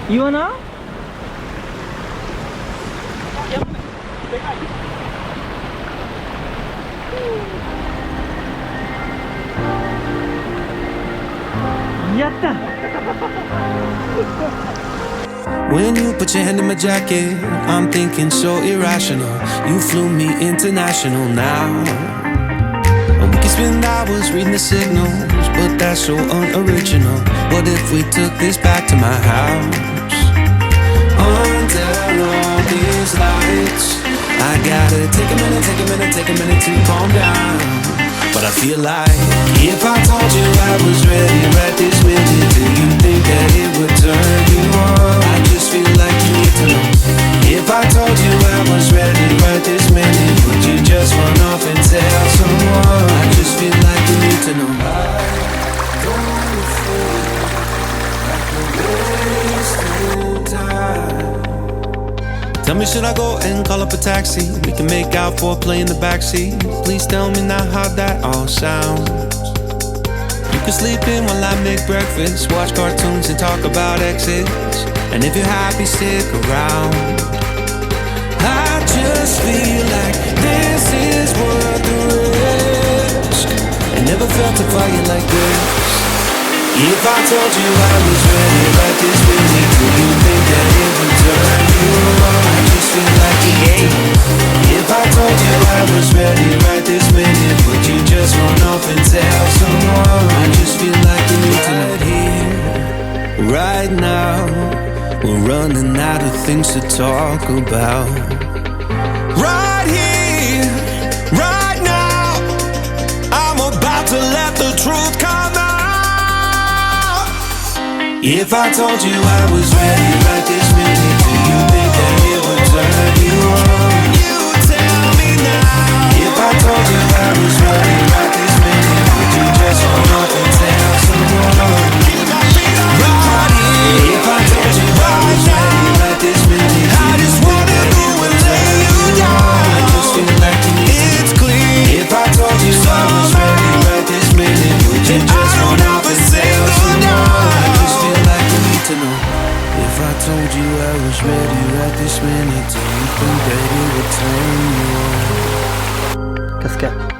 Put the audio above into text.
言わな。やった。 When you put your hand in my jacket, I'm thinking so irrational. You flew me international now. And we can spend hours reading the signals, but that's so unoriginal. What if we took this back to my house? Under all these lights, I gotta take a minute to calm down. But I feel like if I told you I was ready right this minute, do you think that it would turn you on? I just feel like you need to know. If I told you I was ready right this minute, would you just run off and tell someone? I just feel like you need to know. I don't feel like I'm wasting time. Tell me, should I go and call up a taxi? We can make out for a play in the backseat. Please tell me now how that all sounds. You can sleep in while I make breakfast, watch cartoons and talk about exits. And if you're happy, stick around. I just feel like this is worth the risk. I never felt a fire like this. If I told you I was ready right this minute, do you think that it would turn you on? I just feel like you need to know. If I told you I was ready right this minute, would you just run off and tell someone? I just feel like you need to know. Right here, right now, we're running out of things to talk about. Right here, right now, I'm about to let the truth come out. If I told you I was ready right this minute, do you think that it would turn you on? You tell me now. If I told you I was ready right this minute, would you just run off and tell someone? Right here. If I told you I was ready right this minute, I just wanna go and lay you down. I just feel like you need to. It's clear. If I told you I was ready right this minute, would you just run off and tell someone? To know. If I told you I was ready right this minute, do you think that it would turn you on? Kaske.